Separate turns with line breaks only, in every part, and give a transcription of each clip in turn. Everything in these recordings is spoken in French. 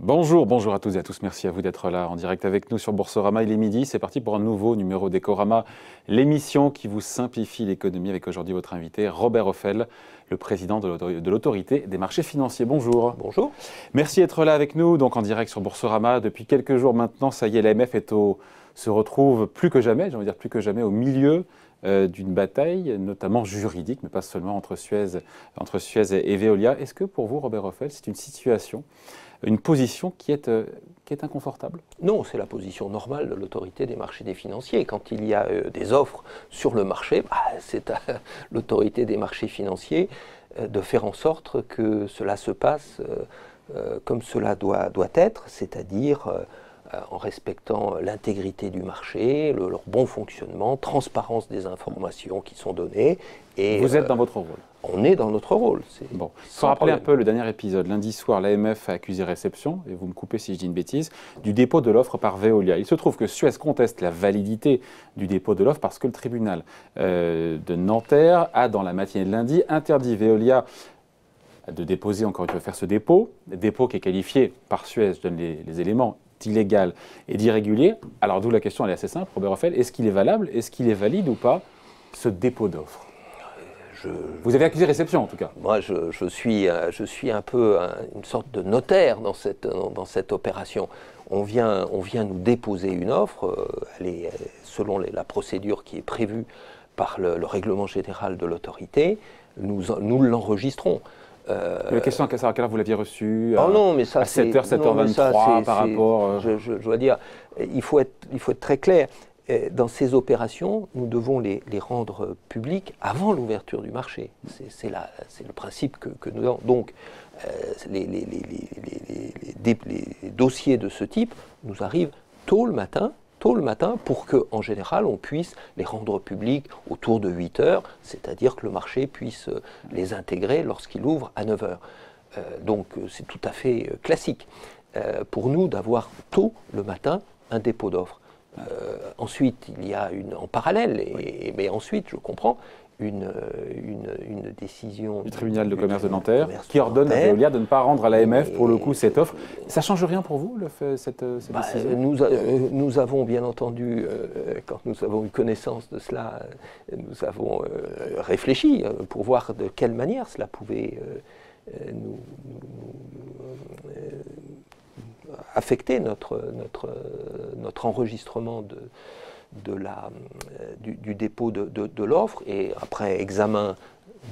Bonjour, bonjour à toutes et à tous. Merci à vous d'être là en direct avec nous sur Boursorama. Il est midi. C'est parti pour un nouveau numéro d'Ecorama, l'émission qui vous simplifie l'économie avec aujourd'hui votre invité Robert Ophèle, le président de l'autorité des marchés financiers. Bonjour.
Bonjour.
Merci d'être là avec nous, donc en direct sur Boursorama. Depuis quelques jours maintenant, ça y est, l'AMF se retrouve plus que jamais, j'ai envie de dire plus que jamais, au milieu d'une bataille, notamment juridique, mais pas seulement entre Suez et Veolia. Est-ce que pour vous, Robert Ophèle, c'est une situation, une position qui est inconfortable?
Non, c'est la position normale de l'autorité des marchés des financiers. Quand il y a des offres sur le marché, c'est à l'autorité des marchés financiers de faire en sorte que cela se passe comme cela doit être, c'est-à-dire en respectant l'intégrité du marché, leur bon fonctionnement, transparence des informations qui sont données.
Et vous êtes dans votre rôle?
On est dans notre rôle.
Bon, il faut rappeler un peu le dernier épisode. Lundi soir, l'AMF a accusé Réception, et vous me coupez si je dis une bêtise, du dépôt de l'offre par Veolia. Il se trouve que Suez conteste la validité du dépôt de l'offre parce que le tribunal de Nanterre a, dans la matinée de lundi, interdit Veolia de déposer, encore une fois, faire ce dépôt qui est qualifié par Suez, je donne les éléments, d'illégal et d'irrégulier. Alors d'où la question, elle est assez simple, Robert Ophèle, est-ce qu'il est valable, est-ce qu'il est valide ou pas, ce dépôt d'offre? Vous avez accusé Réception, en tout cas.
Moi, je suis un peu une sorte de notaire dans cette opération. On vient nous déposer une offre, elle est selon la procédure qui est prévue par le règlement général de l'autorité, nous l'enregistrons.
La question, à quelle heure vous l'aviez reçue?
À
7h, 7h23 par rapport...
Je dois dire, il faut être très clair. Dans ces opérations, nous devons les rendre publiques avant l'ouverture du marché. C'est le principe que nous avons. Donc, les dossiers de ce type nous arrivent tôt le matin pour qu'en général, on puisse les rendre publics autour de 8 heures, c'est-à-dire que le marché puisse les intégrer lorsqu'il ouvre à 9 heures. Donc, c'est tout à fait classique pour nous d'avoir tôt le matin un dépôt d'offres. Ensuite, il y a en parallèle, mais ensuite, je comprends, une décision
du tribunal de commerce de Nanterre qui ordonne à Veolia de ne pas rendre à l'AMF pour le coup cette offre. Ça ne change rien pour vous, cette décision?
Nous avons bien entendu, quand nous avons eu connaissance de cela, nous avons réfléchi pour voir de quelle manière cela pouvait nous affecter notre enregistrement du dépôt de l'offre. Et après examen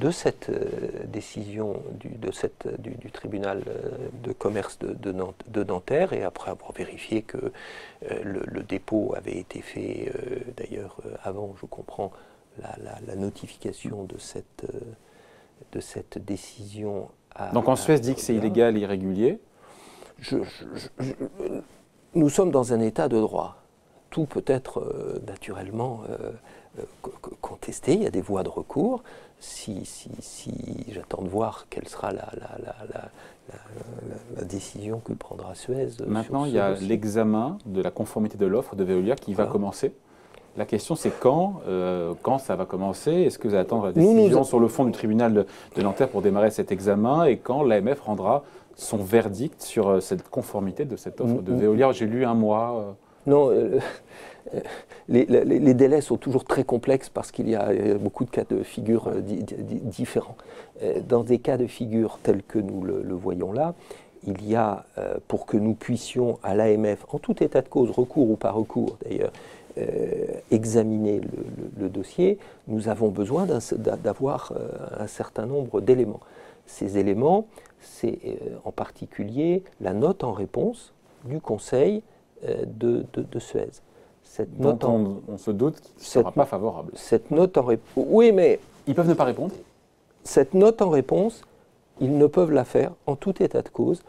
de cette décision du tribunal de commerce de Nanterre, et après avoir vérifié que le dépôt avait été fait d'ailleurs avant, je comprends, la notification de cette décision
Donc en Suez dit que c'est illégal et irrégulier.
Nous sommes dans un état de droit. Tout peut être naturellement contesté. Il y a des voies de recours. Si j'attends de voir quelle sera la décision que prendra Suez.
Maintenant, il y a l'examen de la conformité de l'offre de Veolia qui va commencer. La question, c'est quand ça va commencer? Est-ce que vous allez attendre la décision sur le fond du tribunal de Nanterre pour démarrer cet examen? Et quand l'AMF rendra son verdict sur cette conformité de cette offre de Veolia? J'ai lu un mois.
Non, les délais sont toujours très complexes parce qu'il y a beaucoup de cas de figure différents. Dans des cas de figure tels que nous le voyons là, il y a, pour que nous puissions à l'AMF, en tout état de cause, recours ou pas recours d'ailleurs, examiner le dossier, nous avons besoin d'avoir un certain nombre d'éléments. Ces éléments, c'est en particulier la note en réponse du Conseil de Suez.
Cette note on se doute qu'il ne sera pas favorable.
Cette note en réponse... Oui, mais...
Ils peuvent ne pas répondre?
Cette note en réponse, ils ne peuvent la faire, en tout état de cause,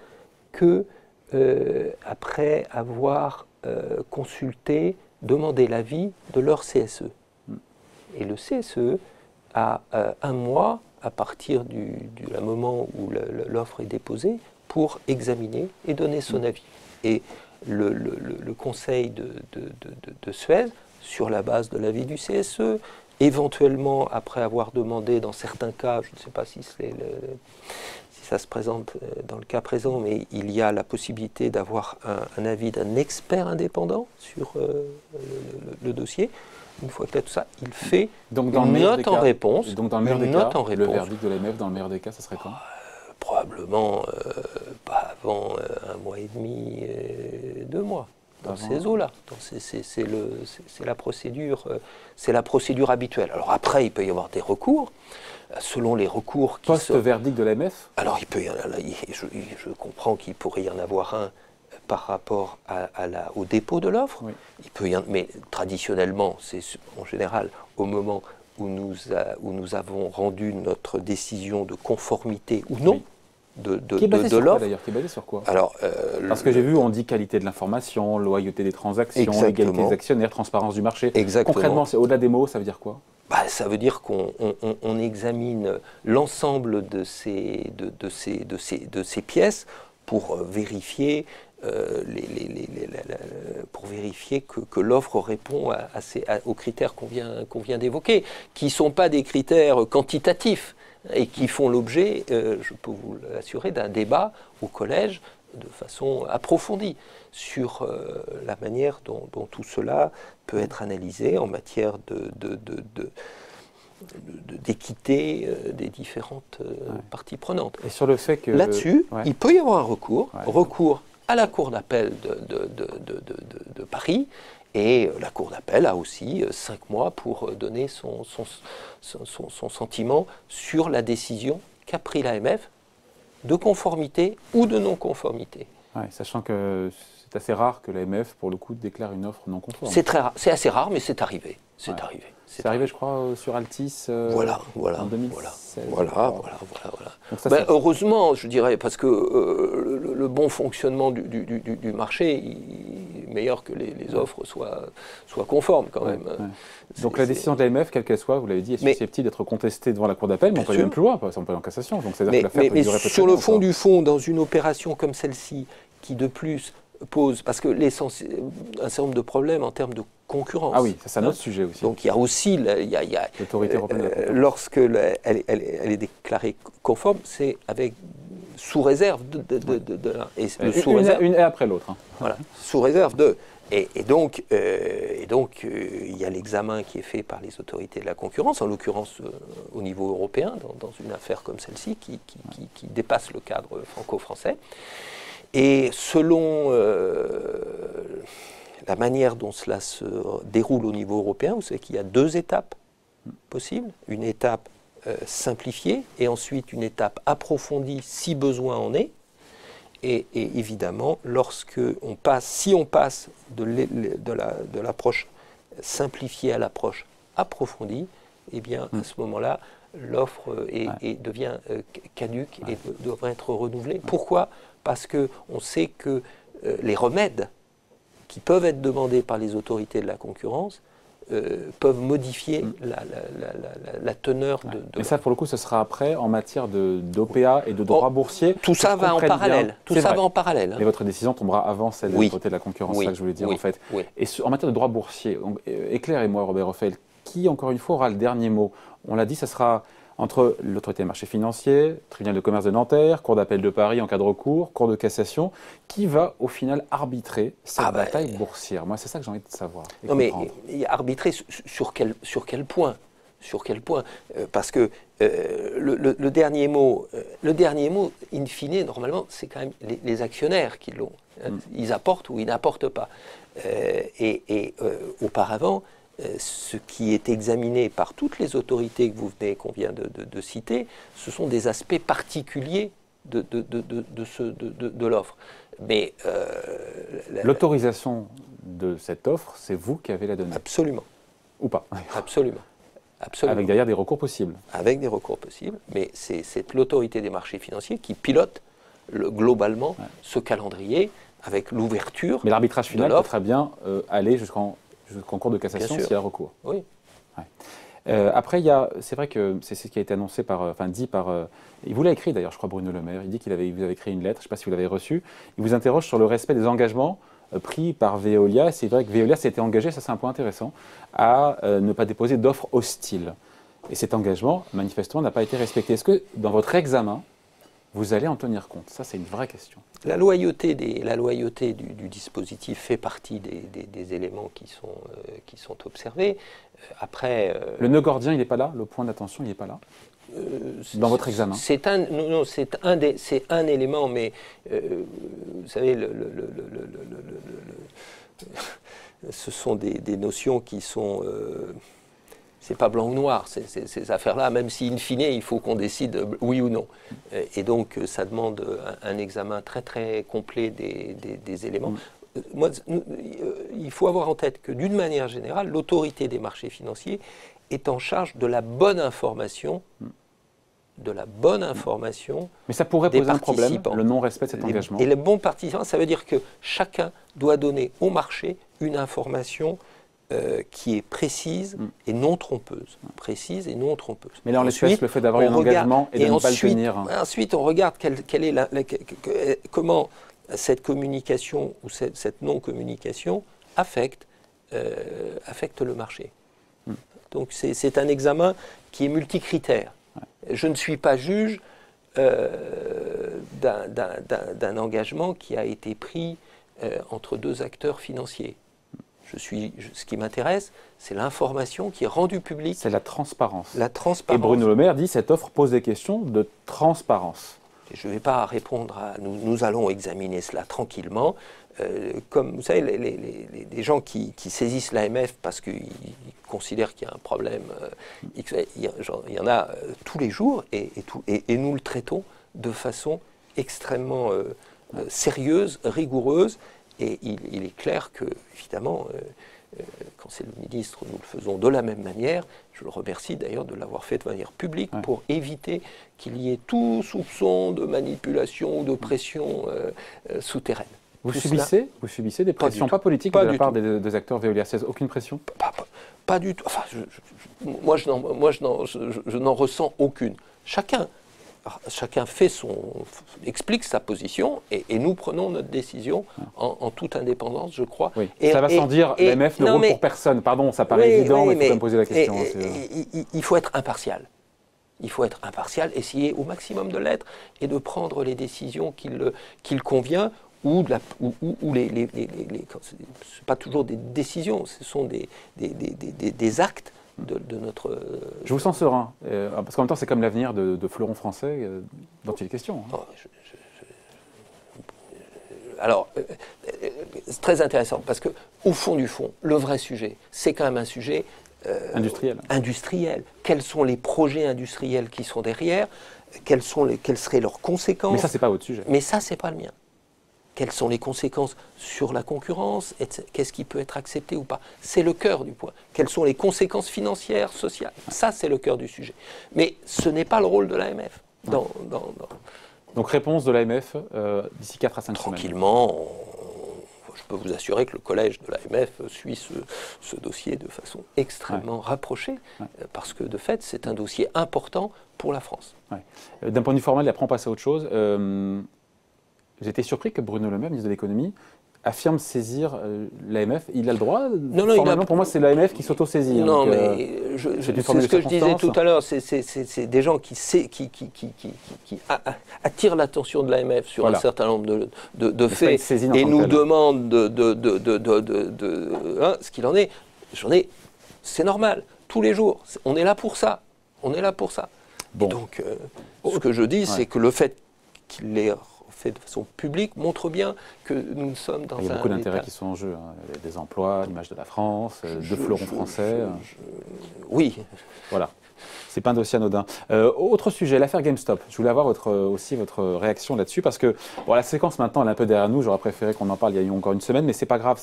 que après avoir consulté, demandé l'avis de leur CSE. Et le CSE a un mois à partir du moment où l'offre est déposée pour examiner et donner son avis. Et le conseil de Suez, sur la base de l'avis du CSE, éventuellement après avoir demandé dans certains cas, je ne sais pas si si ça se présente dans le cas présent, mais il y a la possibilité d'avoir un avis d'un expert indépendant sur le dossier. Une fois que tout ça, il fait une note en réponse.
Donc dans le meilleur des cas, le verdict de l'AMF, dans le meilleur des cas, ça serait quand?
Probablement pas avant un mois et demi, 2 mois. Dans ces eaux-là. C'est la procédure habituelle. Alors après, il peut y avoir des recours. Selon les recours qui
post-verdict de l'AMF.
Alors il peut y en avoir, je comprends qu'il pourrait y en avoir un par rapport au dépôt de l'offre. Oui. Mais traditionnellement, c'est en général au moment où nous avons rendu notre décision de conformité ou non.
Oui. Qui est basé sur quoi d'ailleurs? Qui est basé sur quoi? Alors, parce que j'ai vu, on dit qualité de l'information, loyauté des transactions, égalité des actionnaires, transparence du marché.
Exactement.
Concrètement, c'est au-delà des mots, ça veut dire quoi?
Ça veut dire qu'on examine l'ensemble de ces pièces pour vérifier, que l'offre répond aux critères qu'on vient d'évoquer, qui ne sont pas des critères quantitatifs et qui font l'objet, je peux vous l'assurer, d'un débat au collège de façon approfondie sur la manière dont tout cela peut être analysé en matière d'équité des différentes parties prenantes.
Et sur le fait que...
Là-dessus, il peut y avoir un recours à la Cour d'appel de Paris, et la Cour d'appel a aussi 5 mois pour donner son sentiment sur la décision qu'a pris l'AMF de conformité ou de non-conformité.
Ouais, sachant que c'est assez rare que l'AMF, pour le coup, déclare une offre non conforme.
C'est assez rare, mais c'est arrivé.
C'est arrivé, je crois, sur Altis en 2016.
Voilà. Ça, heureusement, je dirais, parce que le bon fonctionnement du marché est meilleur que les offres soient conformes quand même.
Ouais. Donc la décision de l'AMF, quelle qu'elle soit, vous l'avez dit, est susceptible d'être contestée devant la Cour d'appel, mais on peut aller même plus loin, on peut aller en cassation. Donc c'est-à-dire que l'affaire peut durer peut-être
sur le fond du fond, dans une opération comme celle-ci, qui de plus pose, parce que un certain nombre de problèmes en termes de concurrence.
Ah oui, c'est un autre sujet aussi.
Donc il y a aussi
l'autorité européenne.
Lorsque elle est déclarée conforme, c'est sous réserve
une après l'autre. Hein.
Voilà, sous réserve de. Et donc, il y a l'examen qui est fait par les autorités de la concurrence, en l'occurrence au niveau européen, dans une affaire comme celle-ci, qui dépasse le cadre franco-français. Et selon la manière dont cela se déroule au niveau européen, vous savez qu'il y a 2 étapes possibles. Une étape simplifiée et ensuite une étape approfondie si besoin en est. Et évidemment, si on passe de l'approche simplifiée à l'approche approfondie, eh bien à ce moment-là, l'offre devient caduque et devrait être renouvelée. Pourquoi ? Parce qu'on sait que les remèdes qui peuvent être demandés par les autorités de la concurrence peuvent modifier la teneur de...
Mais ça, pour le coup, ce sera après en matière d'OPA et de droit boursier.
Tout ça va en parallèle. Hein.
Mais votre décision tombera avant celle de l'autorité de la concurrence, c'est ça que je voulais dire en fait.
Oui.
Et en matière de droit boursier, éclairez-moi, Robert Ophèle, qui, encore une fois, aura le dernier mot? On l'a dit, ça sera entre l'autorité des marchés financiers, tribunal de commerce de Nanterre, cour d'appel de Paris en cas de recours, cour de cassation, qui va au final arbitrer cette bataille boursière? Moi, c'est ça que j'ai envie de savoir.
Non, mais arbitrer sur quel point? Parce que le dernier mot, in fine, normalement, c'est quand même les actionnaires qui l'ont. Ils apportent ou ils n'apportent pas. Auparavant, ce qui est examiné par toutes les autorités qu'on vient de citer, ce sont des aspects particuliers de l'offre. Mais
l'autorisation de cette offre, c'est vous qui avez la donnée?
Absolument.
Ou pas?
Absolument.
Avec derrière des recours possibles?
Avec des recours possibles, mais c'est l'autorité des marchés financiers qui pilote globalement ce calendrier avec l'ouverture.
Mais l'arbitrage final peut très bien aller jusqu'en cours de cassation s'il y a recours.
Oui.
Ouais. Après, c'est vrai que c'est ce qui a été annoncé dit par... il vous l'a écrit d'ailleurs, je crois, Bruno Le Maire. Il dit qu'il vous avait écrit une lettre, je ne sais pas si vous l'avez reçue. Il vous interroge sur le respect des engagements pris par Veolia. C'est vrai que Veolia s'était engagé, ça c'est un point intéressant, à ne pas déposer d'offres hostiles. Et cet engagement, manifestement, n'a pas été respecté. Est-ce que dans votre examen, vous allez en tenir compte? Ça, c'est une vraie question.
La loyauté du dispositif fait partie des éléments qui sont observés. Après,
le nœud gordien, il n'est pas là? Le point d'attention, il n'est pas là? Dans votre examen?
C'est un élément, mais vous savez, ce sont des notions qui sont... c'est pas blanc ou noir, ces affaires-là, même si in fine, il faut qu'on décide oui ou non. Et donc, ça demande un examen très très complet des éléments. Moi, il faut avoir en tête que d'une manière générale, l'autorité des marchés financiers est en charge de la bonne information
Mais ça pourrait poser un problème, le non-respect de cet engagement.
Et les bons participants, ça veut dire que chacun doit donner au marché une information qui est précise et non trompeuse. Précise et non trompeuse.
Mais là, en l'espèce, le fait d'avoir un engagement et de ne pas le tenir.
Ensuite, on regarde comment cette communication ou cette non-communication affecte le marché. Donc, c'est un examen qui est multicritère. Je ne suis pas juge d'un engagement qui a été pris entre deux acteurs financiers. Ce qui m'intéresse, c'est l'information qui est rendue publique.
C'est la transparence.
La transparence.
Et Bruno Le Maire dit cette offre pose des questions de transparence.
Et je ne vais pas répondre à... Nous allons examiner cela tranquillement. Comme vous savez, les gens qui saisissent l'AMF parce qu'ils considèrent qu'il y a un problème, il y en a tous les jours et nous le traitons de façon extrêmement sérieuse, rigoureuse. Et il est clair que, évidemment, quand c'est le ministre, nous le faisons de la même manière. Je le remercie d'ailleurs de l'avoir fait de manière publique pour éviter qu'il y ait tout soupçon de manipulation ou de pression souterraine.
Vous subissez des pressions, pas politiques, de la part des acteurs Veolia 16? Aucune pression?
Pas du tout. Enfin, moi, je n'en ressens aucune. Chacun explique sa position et nous prenons notre décision en toute indépendance, je crois.
Oui. Ça va sans dire, l'AMF ne roule pour personne. Pardon, ça paraît évident, mais il faut quand même poser la question.
Il faut être impartial. Il faut être impartial, essayer au maximum de l'être et de prendre les décisions qu'il convient ou c'est pas toujours des décisions, ce sont des actes de notre...
Je vous sens serein, parce qu'en même temps c'est comme l'avenir de fleurons français dont il est question. Hein.
Alors, c'est très intéressant, parce qu'au fond du fond, le vrai sujet, c'est quand même un sujet industriel. Quels sont les projets industriels qui sont derrière? Quelles seraient leurs conséquences?
Mais ça, c'est pas votre sujet.
Mais ça, c'est pas le mien. Quelles sont les conséquences sur la concurrence? Qu'est-ce qui peut être accepté ou pas? C'est le cœur du point. Quelles sont les conséquences financières, sociales? Ça, c'est le cœur du sujet. Mais ce n'est pas le rôle de l'AMF.
Donc réponse de l'AMF d'ici 4 à 5 semaines.
Tranquillement, je peux vous assurer que le collège de l'AMF suit ce dossier de façon extrêmement rapprochée, parce que de fait, c'est un dossier important pour la France.
D'un point de vue formel, après on passe à autre chose. J'étais surpris que Bruno Le Maire, ministre de l'économie, affirme saisir l'AMF. Il a le droit? Formellement, pour moi, c'est l'AMF qui s'auto-saisit.
Non, mais c'est ce que je disais tout à l'heure. C'est des gens qui attirent l'attention de l'AMF sur un certain nombre de faits et nous demandent ce qu'il en est. C'est normal. Tous les jours. On est là pour ça. Bon. Donc, ce que je dis, c'est que le fait qu'il l'ait fait de façon publique montre bien que nous sommes dans un...
Il y a beaucoup d'intérêts qui sont en jeu, hein. Des emplois, l'image de la France, de fleurons français.
Oui.
Voilà. C'est pas un dossier anodin. Autre sujet, l'affaire GameStop. Je voulais avoir aussi votre réaction là-dessus parce que bon, la séquence maintenant elle est un peu derrière nous. J'aurais préféré qu'on en parle il y a eu encore une semaine, mais c'est pas grave.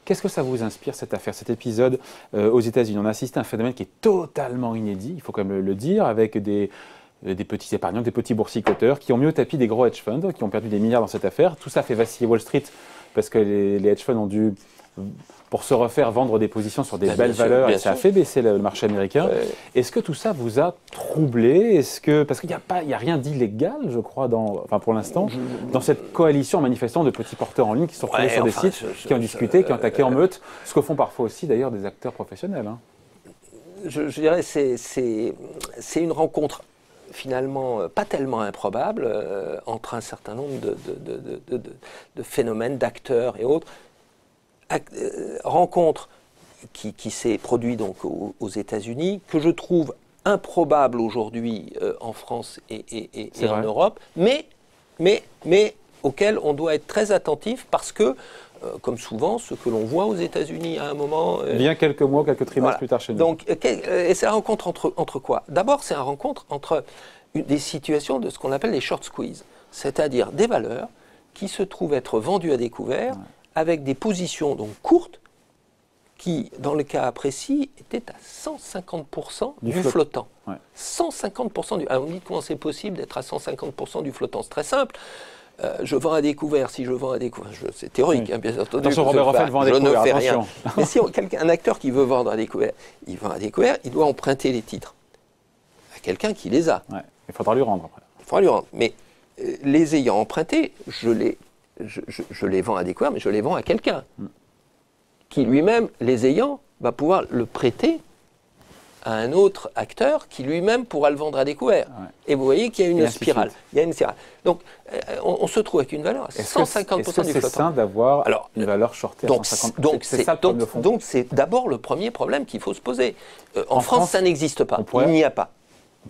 Qu'est-ce que ça vous inspire cette affaire, cet épisode aux États-Unis? On a assisté à un phénomène qui est totalement inédit, il faut quand même le dire, avec des petits épargnants, des petits boursicoteurs qui ont mis au tapis des gros hedge funds, qui ont perdu des milliards dans cette affaire. Tout ça fait vaciller Wall Street parce que les hedge funds ont dû, pour se refaire, vendre des positions sur des belles valeurs et ça a fait baisser le marché américain. Est-ce que tout ça vous a troublé? Parce qu'il n'y a rien d'illégal, je crois, pour l'instant, dans cette coalition manifestant de petits porteurs en ligne qui sont retrouvés sur des sites, qui ont discuté, qui ont attaqué en meute, ce que font parfois aussi d'ailleurs des acteurs professionnels. Hein.
Je dirais c'est une rencontre finalement pas tellement improbable entre un certain nombre de phénomènes, d'acteurs et autres. Rencontre qui s'est produite donc aux États-Unis, que je trouve improbable aujourd'hui en France et en Europe, mais auquel on doit être très attentif parce que, comme souvent, ce que l'on voit aux États-Unis à un moment...
vient quelques mois, quelques trimestres plus tard chez nous.
Donc, et c'est la rencontre entre quoi? D'abord, c'est la rencontre entre des situations de ce qu'on appelle les short squeeze, c'est-à-dire des valeurs qui se trouvent être vendues à découvert avec des positions donc courtes qui, dans le cas précis, étaient à 150% du flottant. 150% du... Alors, on dit comment c'est possible d'être à 150% du flottant? C'est très simple. Je vends à découvert, si je vends à découvert, c'est théorique, bien entendu.
Attention, Robert Offel vend à découvert,
je ne fais
attention.
rien. Mais si un acteur qui veut vendre à découvert, il vend à découvert, il doit emprunter les titres à quelqu'un qui les a.
Il faudra lui rendre après.
Il faudra lui rendre. Mais les ayant empruntés, je les vends à découvert, mais je les vends à quelqu'un qui lui-même, les ayant, va pouvoir le prêter à un autre acteur qui lui-même pourra le vendre à découvert. Et vous voyez qu'il y a une spirale. Il y a une spirale. Donc, on se trouve avec une valeur à 150% du flottant.
C'est sain d'avoir une valeur shortée à 150%?
Donc, c'est d'abord le premier problème qu'il faut se poser. En France, ça n'existe pas. Il n'y a pas.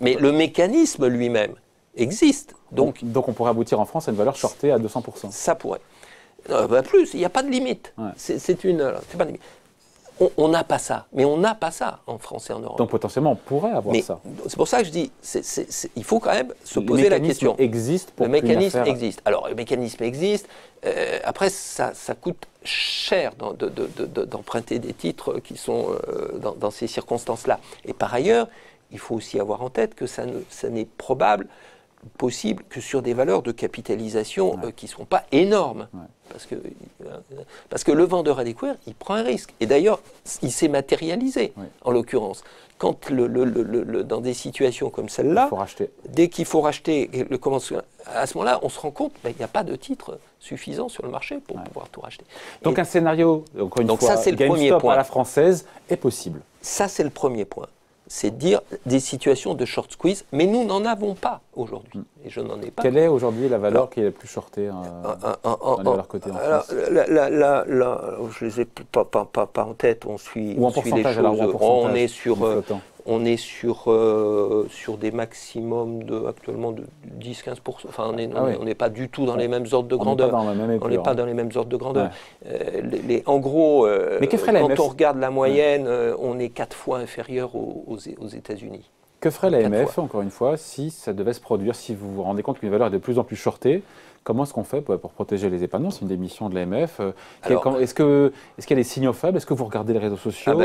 Mais le mécanisme lui-même existe. Donc,
on pourrait aboutir en France à une valeur shortée à 200%.
Ça pourrait. Plus, il n'y a pas de limite. C'est pas de limite. On n'a pas ça, mais on n'a pas ça en France et en Europe.
Donc potentiellement, on pourrait avoir ça.
C'est pour ça que je dis, il faut quand même se poser la question.
Le mécanisme
existe. Alors, le mécanisme existe. Après, ça coûte cher d'emprunter des titres qui sont dans ces circonstances-là. Et par ailleurs, il faut aussi avoir en tête que ça n'est possible que sur des valeurs de capitalisation qui ne sont pas énormes. Parce que le vendeur à découvert, il prend un risque. Et d'ailleurs, il s'est matérialisé, en l'occurrence. Quand dans des situations comme celle-là, dès qu'il faut racheter, à ce moment-là, on se rend compte qu'il n'y a pas de titre suffisant sur le marché pour pouvoir tout racheter.
Donc un scénario, encore une fois, GameStop à la française est possible.
Ça, c'est le premier point. C'est dire des situations de short squeeze, mais nous n'en avons pas aujourd'hui. Et je n'en ai pas.
Quelle est aujourd'hui la valeur qui est la plus shortée dans les valeurs cotées en France?
Je ne les ai pas en tête. On suit les choses. On est sur des maximums actuellement de 10-15%. Enfin, on n'est pas du tout dans les mêmes ordres de grandeur. On n'est pas dans les mêmes ordres de grandeur. En gros, quand on regarde la moyenne, on est 4 fois inférieur aux États-Unis.
Que ferait l'AMF, encore une fois, si ça devait se produire, si vous vous rendez compte qu'une valeur est de plus en plus shortée? Comment est-ce qu'on fait pour protéger les épargnants? C'est une des missions de l'AMF. Est-ce qu'il y a des signaux faibles? Est-ce que vous regardez les réseaux sociaux?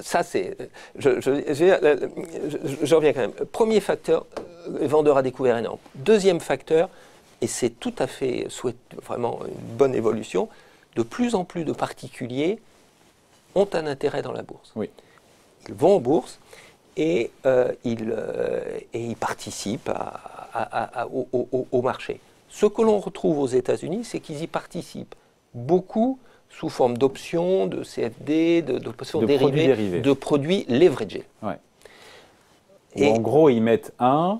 Ça c'est... Je reviens quand même. Premier facteur, vendeur à découvert énorme. Deuxième facteur, et c'est tout à fait vraiment une bonne évolution, de plus en plus de particuliers ont un intérêt dans la bourse. Ils vont en bourse et ils participent au marché. Ce que l'on retrouve aux États-Unis, c'est qu'ils y participent beaucoup sous forme d'options, de CFD, d'options dérivées, de produits leveragés.
En gros, ils mettent en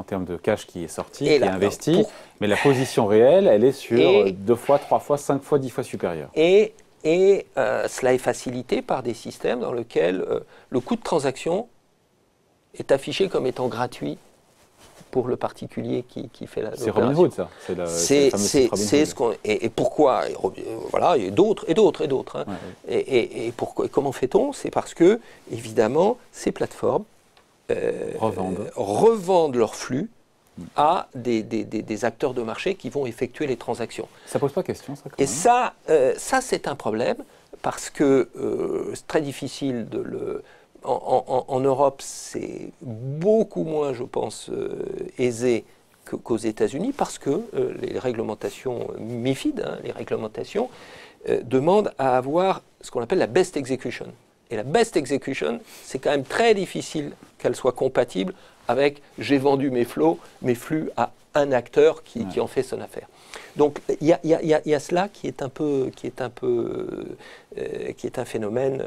termes de cash qui est sorti, qui est investi, mais la position réelle, elle est sur 2 fois, 3 fois, 5 fois, 10 fois supérieure.
Et cela est facilité par des systèmes dans lesquels le coût de transaction est affiché comme étant gratuit pour le particulier qui fait l'opération.
C'est Robinhood, ça.
C'est ce qu'on... Et pourquoi? Voilà, il y a d'autres. Hein. Et comment fait-on? C'est parce que, évidemment, ces plateformes revendent leur flux à des acteurs de marché qui vont effectuer les transactions.
Ça pose pas question, ça, quand
même. Et ça c'est un problème, parce que c'est très difficile de le... En Europe, c'est beaucoup moins, je pense, aisé qu'aux États-Unis, parce que les réglementations MiFID, les réglementations, demandent à avoir ce qu'on appelle la best execution. Et la best execution, c'est quand même très difficile qu'elle soit compatible avec j'ai vendu mes flux à un acteur qui en fait son affaire. Donc il y a cela qui est un phénomène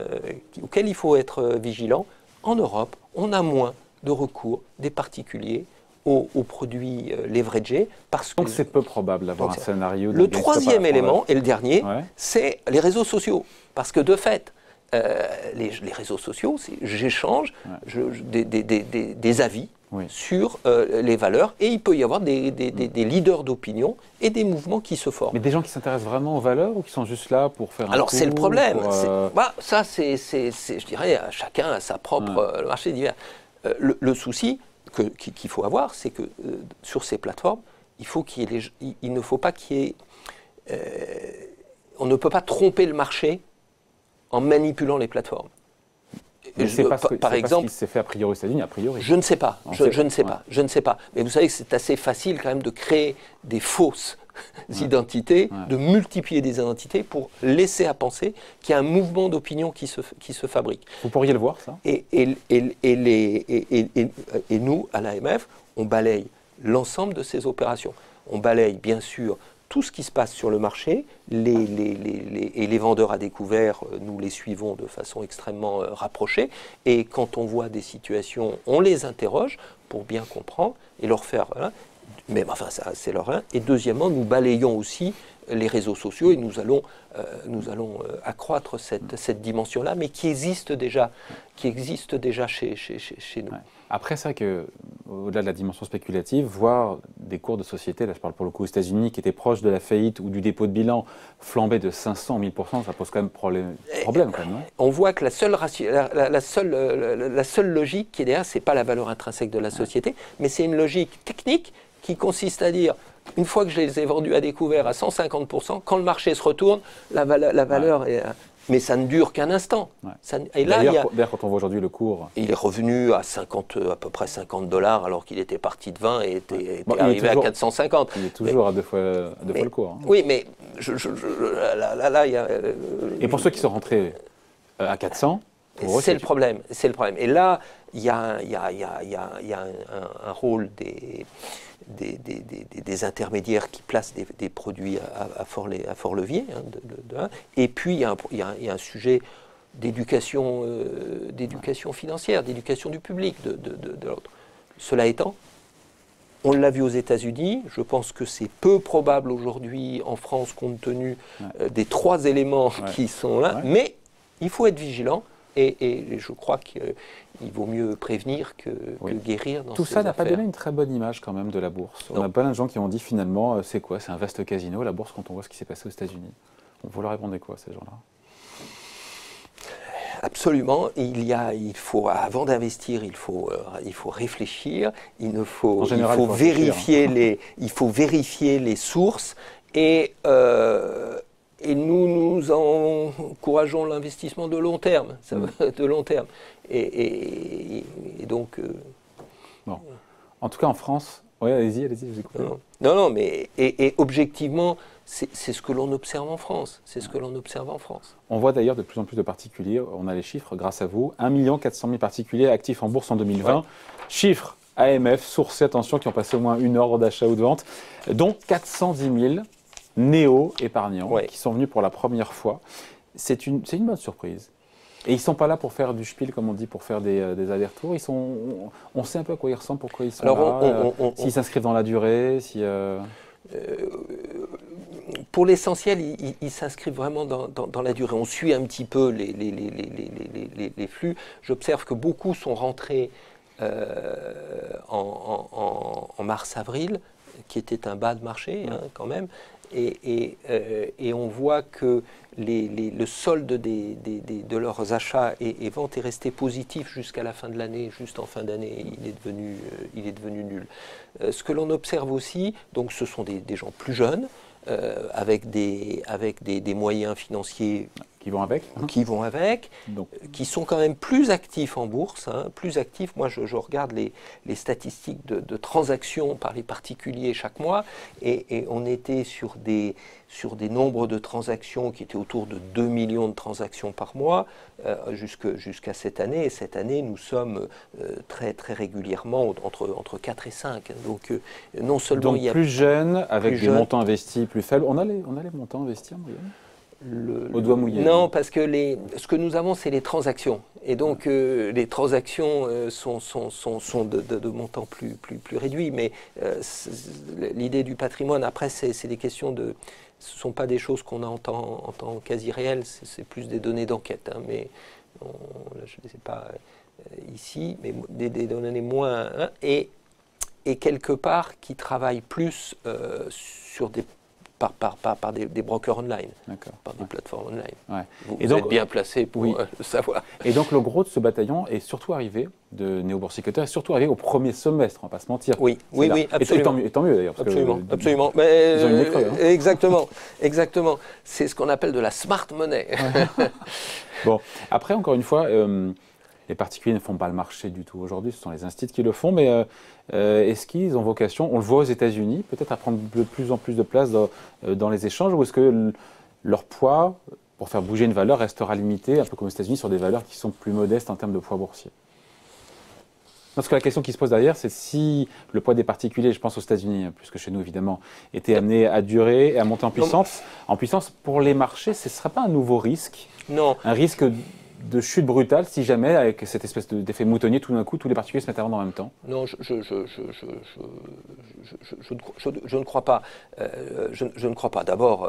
auquel il faut être vigilant. En Europe, on a moins de recours des particuliers aux produits leveragés.
Donc c'est peu probable d'avoir un scénario.
Le troisième élément, et le dernier, c'est les réseaux sociaux. Parce que de fait, les réseaux sociaux, j'échange des avis sur les valeurs, et il peut y avoir des leaders d'opinion et des mouvements qui se forment.
Mais des gens qui s'intéressent vraiment aux valeurs ou qui sont juste là pour faire un
Alors
tour,
c'est le problème.
pour,
Je dirais, chacun a sa propre marché divers. Le souci qu'il faut avoir, c'est que sur ces plateformes, il ne faut pas qu'il y ait... on ne peut pas tromper le marché en manipulant les plateformes.
Par exemple, ce qui s'est fait a priori aux États-Unis, a priori.
Je ne sais pas. Je ne sais pas. Mais vous savez que c'est assez facile quand même de créer des fausses identités, de multiplier des identités pour laisser à penser qu'il y a un mouvement d'opinion qui se fabrique.
Vous pourriez le voir, ça.
Et nous, à l'AMF, on balaye l'ensemble de ces opérations. On balaye bien sûr tout ce qui se passe sur le marché, et les vendeurs à découvert, nous les suivons de façon extrêmement rapprochée, et quand on voit des situations, on les interroge pour bien comprendre et leur faire... Voilà. Mais enfin, ça, c'est leur un. Et deuxièmement, nous balayons aussi les réseaux sociaux et nous allons accroître cette dimension-là, mais qui existe déjà chez nous.
Ouais. Après, c'est vrai qu'au-delà de la dimension spéculative, voir des cours de société, là je parle pour le coup aux États-Unis, qui étaient proches de la faillite ou du dépôt de bilan, flamber de 500 000 %, ça pose quand même problème quand même. Non ?
On voit que la seule logique qui est derrière, ce n'est pas la valeur intrinsèque de la société, mais c'est une logique technique qui consiste à dire, une fois que je les ai vendus à découvert à 150 %, quand le marché se retourne, la valeur est... Mais ça ne dure qu'un instant.
Ouais.
Et là,
d'ailleurs, quand on voit aujourd'hui le cours...
Il est revenu à peu près 50 $, alors qu'il était parti de 20 et était arrivé à 450.
Il est toujours à deux fois le cours. Hein.
Oui, mais là, il y a...
Et pour ceux qui sont rentrés à 400...
C'est le problème. Et là, il y a un rôle des intermédiaires qui placent des produits à fort levier. Et puis, il y a un sujet d'éducation financière, d'éducation du public de l'autre. Cela étant, on l'a vu aux États-Unis, je pense que c'est peu probable aujourd'hui en France, compte tenu des trois éléments qui sont là, mais il faut être vigilant. Et je crois qu'il vaut mieux prévenir que guérir dans
Tout
ces
ça n'a pas
affaires.
donné une très bonne image quand même de la bourse. On a plein de gens qui ont dit finalement, c'est quoi? C'est un vaste casino, la bourse, quand on voit ce qui s'est passé aux États-Unis. Vous leur répondez quoi, ces gens-là?
Absolument. Avant d'investir, il faut réfléchir. Il faut vérifier les sources et nous encourageons l'investissement de long terme. Et donc...
Bon. En tout cas, en France... Oui, allez-y, je vous écoute.
Non, mais objectivement, c'est ce que l'on observe en France. On
voit d'ailleurs de plus en plus de particuliers, on a les chiffres grâce à vous, 1 400 000 particuliers actifs en bourse en 2020. Ouais. Chiffre AMF, sourcés, attention, qui ont passé au moins une ordre d'achat ou de vente, dont 410 000 néo-épargnants qui sont venus pour la première fois. C'est une bonne surprise. Et ils ne sont pas là pour faire du spiel, comme on dit, pour faire des allers-retours. On sait un peu à quoi ils ressemblent, pourquoi ils sont là, s'ils s'inscrivent dans la durée.
Pour l'essentiel, ils s'inscrivent vraiment dans la durée. On suit un petit peu les flux. J'observe que beaucoup sont rentrés en mars-avril, qui était un bas de marché quand même. Et on voit que le solde de leurs achats et ventes est resté positif jusqu'à la fin de l'année. Juste en fin d'année, il est devenu nul. Ce que l'on observe aussi, donc, ce sont des gens plus jeunes, avec des moyens financiers
qui vont avec,
qui sont quand même plus actifs en bourse, plus actifs. Moi, je regarde les statistiques de transactions par les particuliers chaque mois, et on était sur des nombres de transactions qui étaient autour de 2 millions de transactions par mois jusqu'à cette année. Et cette année, nous sommes très, très régulièrement entre 4 et 5. Donc, non seulement
il y a plus jeunes, avec des montants investis plus faibles. On a les montants investis en moyenne? Au doigt mouillé.
Non, parce que ce que nous avons, c'est les transactions. Et donc, les transactions sont de montants plus réduits. Mais l'idée du patrimoine, après, c'est des questions de... Ce ne sont pas des choses qu'on a en temps quasi réel, c'est plus des données d'enquête. Hein, mais je ne les ai pas ici, mais des données moins... Hein, et quelque part, qui travaillent plus sur par des brokers online, par des plateformes online.
Ouais.
Vous êtes bien placé pour le savoir.
Et donc le gros de ce bataillon est surtout arrivé, de néo-boursicoteurs, est surtout arrivé au premier semestre, on ne va pas se mentir.
Oui, absolument.
Et tant mieux d'ailleurs.
Absolument.
Mais, ils ont une creux, hein.
Exactement. C'est ce qu'on appelle de la smart money.
Bon, après, encore une fois, les particuliers ne font pas le marché du tout aujourd'hui, ce sont les instituts qui le font, mais est-ce qu'ils ont vocation, on le voit aux États-Unis, peut-être à prendre de plus en plus de place dans les échanges, ou est-ce que leur poids, pour faire bouger une valeur, restera limité, un peu comme aux États-Unis, sur des valeurs qui sont plus modestes en termes de poids boursier? Parce que la question qui se pose derrière, c'est si le poids des particuliers, je pense aux États-Unis, plus que chez nous évidemment, était amené à durer et à monter en puissance. En puissance, pour les marchés, ce ne serait pas un nouveau risque?
Non.
Un risque de chute brutale si jamais, avec cette espèce d'effet moutonnier, tout d'un coup, tous les particuliers se mettent à vendre en même temps?
Non, je ne crois pas. Je ne crois pas. D'abord,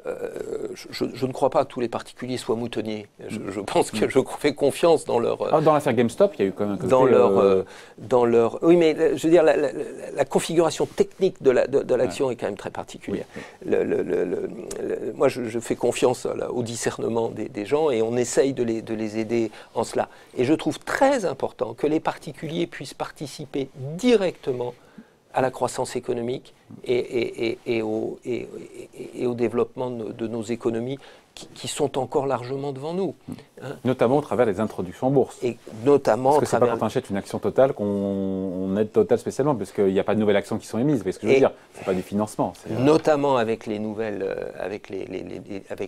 je ne crois pas que tous les particuliers soient moutonniers. Je pense que je fais confiance dans leur...
dans l'affaire GameStop, il y a eu quand même un côté...
Dans leur... Oui, mais je veux dire, la configuration technique de l'action est quand même très particulière. Oui. Moi, je fais confiance au discernement des gens et on essaye de les aider en cela. Et je trouve très important que les particuliers puissent participer directement à la croissance économique et au développement de nos économies qui sont encore largement devant nous.
Hein. Notamment au travers des introductions en bourse.
Et notamment
parce que c'est pas quand on achète une action Total qu'on aide Total spécialement, parce qu'il n'y a pas de nouvelles actions qui sont émises. Vous voyez ce que je veux dire? C'est pas du financement.
Notamment avec les nouvelles, avec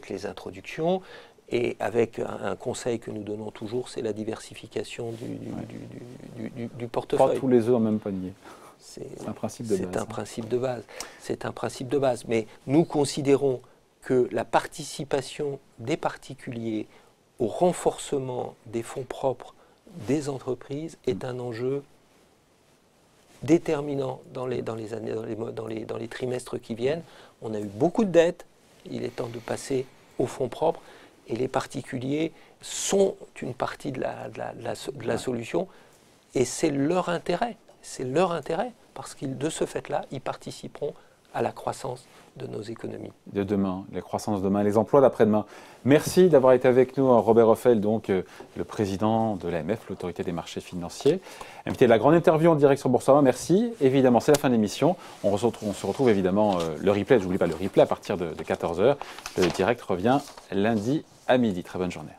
les introductions. Et avec un conseil que nous donnons toujours, c'est la diversification du portefeuille.
Pas tous les œufs en même panier. C'est un principe de base.
C'est un principe de base. C'est un principe de base. Mais nous considérons que la participation des particuliers au renforcement des fonds propres des entreprises est un enjeu déterminant dans les trimestres qui viennent. On a eu beaucoup de dettes. Il est temps de passer aux fonds propres. Et les particuliers sont une partie de la solution, et c'est leur intérêt. C'est leur intérêt, parce que de ce fait-là, ils participeront à la croissance de nos économies.
De demain, les croissances demain, les emplois d'après-demain. Merci d'avoir été avec nous, Robert Ophel, donc le président de l'AMF, l'autorité des marchés financiers. Invité de la grande interview en direct sur Boursorama. Merci. Évidemment, c'est la fin de l'émission. On se retrouve évidemment le replay. Je n'oublie pas le replay à partir de 14h. Le direct revient lundi à midi. Très bonne journée.